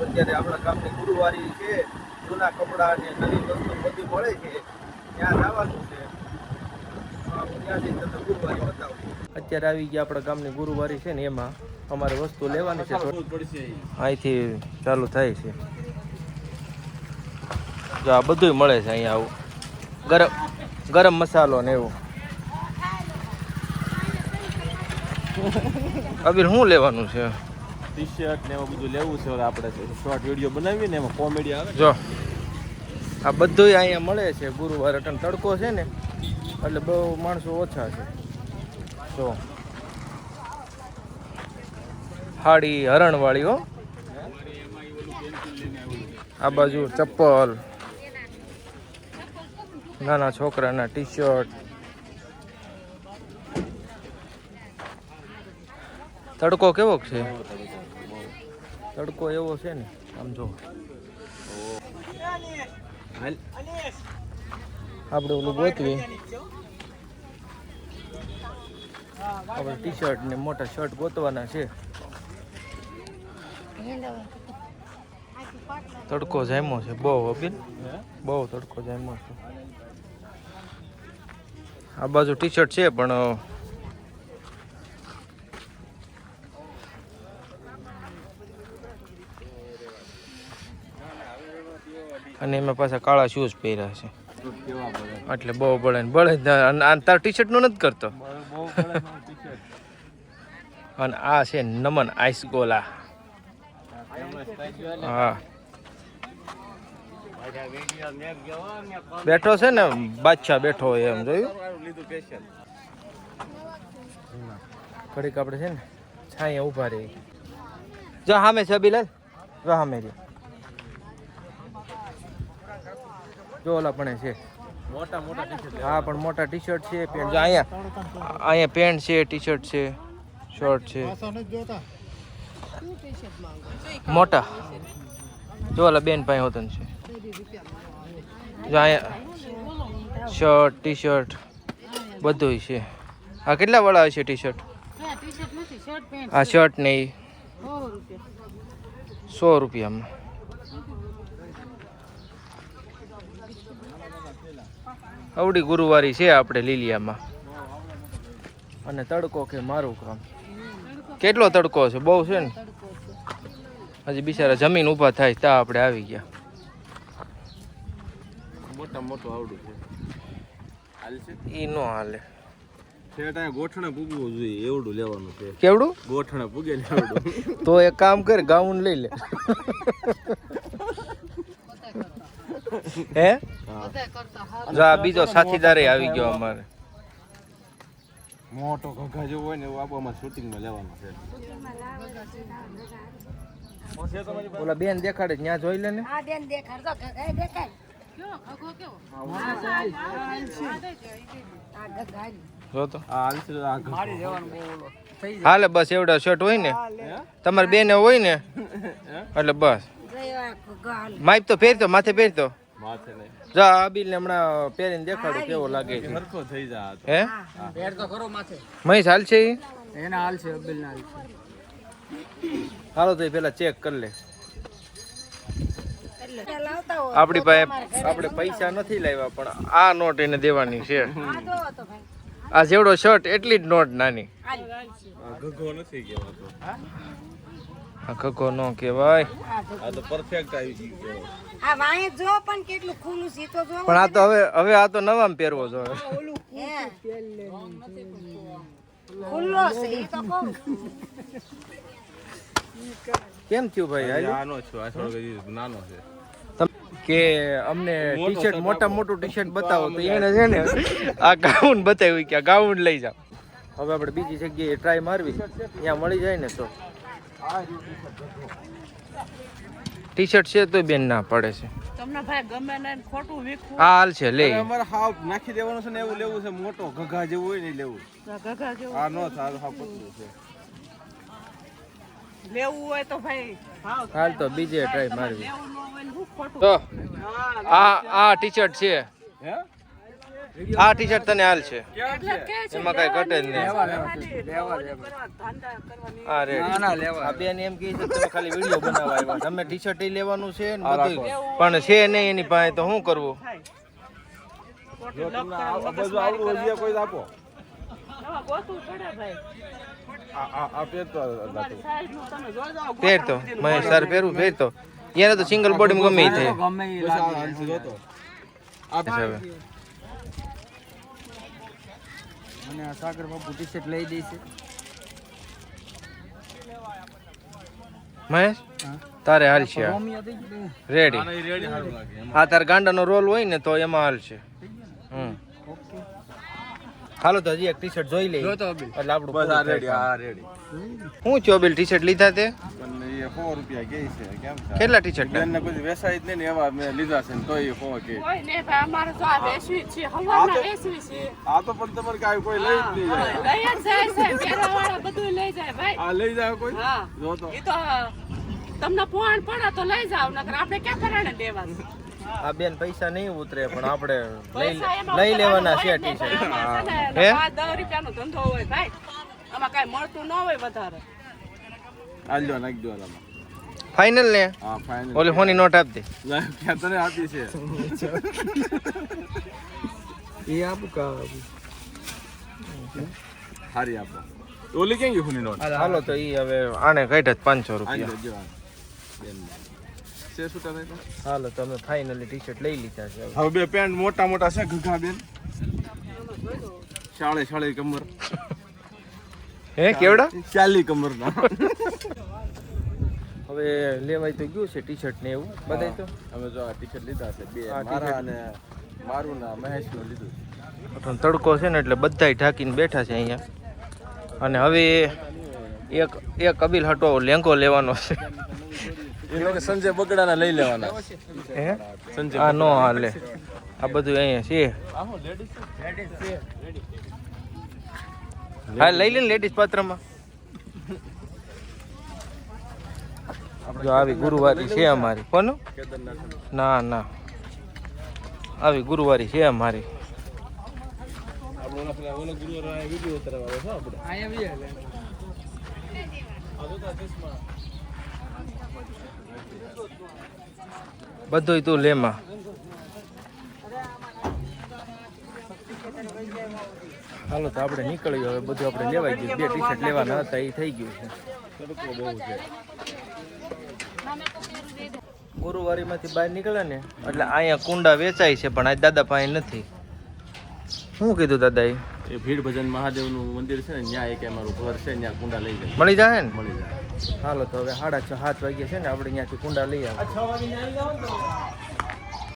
અત્યારે આપણા ગામની ગુરુવારી છે, જૂના કપડાં અને નવી વસ્તુ બધી મળે છે, ત્યાં જવાનું છે. ત્યાંથી તમને ગુરુવારી બતાવું. અત્યારે આવી ગયા આપણા ગામની ગુરુવારી છે ને, એમાં અમારે વસ્તુ લેવાની છે. અહીંથી ચાલુ થાય છે. જો આ બધું મળે છે અહીંયા. આવું ગરમ મસાલો ને એવું. અબીર શું લેવાનું છે? ટી શર્ટ ને એવું બધું લેવું છે. આપણે શોર્ટ વિડીયો બનાવીએ ને એમાં કોમેડી આવે. જો આ બધું અહીંયા મળે છે. ગુરુવારે અટન તડકો છે ને એટલે બહુ માણસો ઓછા છે. જો હાડી હરણવાળી હો. આ બાજુ ચપ્પલ, નાના છોકરાના ટી શર્ટ. તડકો કેવો છે? તડકો એવો છે ને, આમ જો. આપણે ઓલું ગોતવી, આપણે ટી શર્ટ ને મોટા શર્ટ ગોતવાના છે. તડકો જામ્યો છે બહુ. અબીન બહુ તડકો જામ્યો છે. આ બાજુ ટી શર્ટ છે પણ અને એમાં પાછા કાળા શૂઝ પહેર્યા છે એટલે બહુ બળે ને બળે. તાર ટી શર્ટ નું નથી કરતો. અને આ છે નમન આઈસ ગોલા. હા બેઠો છે ને બાદશાહ બેઠો હોય એમ જોયું. ઘડીક આપણે છે ને છાંયે ઊભા રહી. જો સામે છે બિલાલ, જો સામે રે. જો ઓલા પણ છે મોટા મોટા ટી શર્ટ. હા પણ મોટા ટી શર્ટ છે, પેન્ટ. જો અહીંયા પેન્ટ છે, ટી શર્ટ છે, શર્ટ છે મોટા. જો ઓલા બેન પાસે હોતન છે. જો અહીંયા શર્ટ, ટી શર્ટ બધું છે. આ કેટલા વાળા છે ટી શર્ટ? આ શર્ટ ને 100 રૂપિયામાં. અવડી ગુરુવારી છે આપણે લીલિયામાં. અને તડકો કે મારું કામ. કેટલો તડકો છે? બહુ છે ને. હજી બિચારા જમીન ઊભા થાય ત્યાં આપણે આવી ગયા. મોટા મોટું આવડું છે. ઈ નો હાલે. ગોઠણે પૂગવું જોઈએ એવડું લેવાનું છે. કેવડું? ગોઠણે પૂગે એવડું. તો એક કામ કર, ગાઉન લઈ લે. હે જા બીજો સાથીદાર આવી ગયો અમારે. મોટો ઘઘા જેવો હોય ને એવું આપવામાં શૂટિંગમાં લેવાનો છે. ઓલા બેન દેખાડે ત્યાં જોઈ લે ને. હા બેન દેખાડજો, ઘઘા દેખાય. કયો ઘઘો કેવો? જો તો હાલે બસ. એવડા શર્ટ હોય ને તમારે બેને હોય ને એટલે બસ. માઇપ તો પહેરતો, માથે પહેરતો. જા આબીલ ને હમણાં પહેરીને દેખાડો કેવો લાગે છે. સરખો થઈ જા. હે પહેર તો ખરો માથે. મહેશ હાલ છે એના હાલ છે, અબીલ ના હાલ છે. હાલો તો પેલા ચેક કરી લે. આપણી પાસે આપણે પૈસા નથી લાવ્યા પણ આ નોટ એને દેવાની છે. આ જેવડો શર્ટ એટલી જ નોટ નાની. ઘઘો નથી કહેવાતો. આ ઘઘો નો કહેવાય. આ તો પરફેક્ટ આવી ગયો. આ વાય જો પણ કેટલું ખુલ્લું છે તો જો. પણ આ તો હવે આ તો નવામ પહેરવો જોઈએ. ખુલ્લો છે ઈ તો કહું. કેમ થયું ભાઈ? આનો છો આ થોડો નાનો છે કે અમને ટી શર્ટ મોટા મોટું ટી શર્ટ બતાવો તો એને છે ને આ ગાઉન બતાવ્યું કે આ ગાઉન લઈ જાઓ. હવે આપણે બીજી જગ્યાએ ટ્રાય મારવી, ત્યાં મળી જાય ને તો. ટી શર્ટ છે તો બેન ના પડે છે. તમને ભાઈ ગમે ને ખોટું વીખું હા હાલ છે લે. અમારે હાવ નાખી દેવાનું છે ને એવું લેવું છે. મોટો ઘઘા જેવું હોય ને લેવું. ઘઘા જેવું આ નો થાય, હાવ પતલું છે. લેવું હોય તો ભાઈ હાલ તો બીજે ટ્રાય મારવી. તો આ ટી શર્ટ છે. હે આ ટી શર્ટ તને હાલ છે એમાં કઈ ઘટે જ નહીં હા રેડી આ બેન એમ કહે છે તમે ખાલી વિડીયો બનાવવા આવ્યા તમે ટી શર્ટ લેવાનું છે ને બધું પણ છે નહીં એની પાસે તો શું કરવું પહેર તો મહેશ સર પહેરવું પહેર તો એને તો સિંગલ બોડી ગમે છે અને આ સાગર બાપુ ટી શર્ટ લઈ દે છે મહેશ તારે હાલ છે રેડી હા તાર ગાંડાનો રોલ હોય ને તો એમાં હાલ છે હાલો તો હજી એક ટી શર્ટ જોઈ લઈએ એટલે આપણું બસ આ રેડી આ રેડી હું ચોબેલ ટી શર્ટ લીધા તે પણ એ 100 રૂપિયા કે છે કેમ છે કેટલા ટી શર્ટ બેન ને કોઈ વેસાઈ જ નહીં ને એવા મેં લીધા છે ને તો એ 100 કે ઓય ને ભાઈ અમારે તો આ વેસવી છે હવાના વેસવી છે આ તો પણ તમારે કાઈ કોઈ લઈ જ નહીં જાય લઈ જ જાય છે પહેરવાવાળા બધું લઈ જાય ભાઈ આ લઈ જાય કોઈ હા જો તો ઈ તો તમને પોણ પડે તો લઈ જાવ નકર આપણે ક્યાં ફરાણે દેવા આ બેન પૈસા નહીં ઉતરે પણ આપણે લઈ લેવાના છે ટી શર્ટ હે 10 રૂપિયાનો ધંધો હોય ભાઈ આમાં કાઈ મળતું ન હોય વધારે આલ્યો નાખ દો આમાં ફાઇનલ ને હા ફાઇનલ ઓલી હોની નોટ આપ દે ના કે તને આપી છે એ આપુ કા હારી આપો ઓલી કેમ ગઈ હુની નોટ હાલો તો ઈ હવે આને કાઢ્યા 500 રૂપિયા આલ્યો જો બેન છે સુટા નહીં હાલો તો અમે ફાઇનલી ટી શર્ટ લઈ લીધા છે હવે બે પેન્ટ મોટા મોટા છે ઘઘા બેન શાળે શાળે કમર હે કેવડા 40 કમર ના હવે લેવાય તો ગયું છે ટી શર્ટ ને એવું બધાય તો અમે જો આ ટી શર્ટ લીધા છે બે આ મારા અને મારું ના મહેશ નું લીધું તડકો છે ને એટલે બધાય ઢાંકીને બેઠા છે અહીંયા અને હવે એક અબીલ હટો લેંગો લેવાનો છે એ લોકો સંજય બગડાના લઈ લેવાના હે સંજય આ નો હાલે આ બધું અહીંયા છે હા લઈ લે લેડીઝ પાત્રમાં જો આવી ગુરુવારી છે અમારી કોનો ના ના આવી ગુરુવારી છે અમારી ઓલો ગુરુવાર વિડિયો ઉતારવા આવે છે આપણે આયા બધુંય તું લેમાં હાલો તો આપણે નીકળ્યું હવે બધું આપણે લેવાઈ ગયું બે ટી શર્ટ લેવાના હતા એ થઈ ગયું છે ગુરુવારીમાંથી બહાર નીકળે ને એટલે અહીંયા કુંડા વેચાય છે પણ આ દાદા પાસે નથી શું કીધું દાદાએ એ ભીડ ભજન મહાદેવનું મંદિર છે ને ત્યાં એક અમારું ઘર છે ત્યાં કુંડા લઈ જાય મળી જાય ને મળી જાય હાલો તો હવે 6:30 7 વાગ્યા છે ને આપણે ત્યાંથી કુંડા લઈ આવે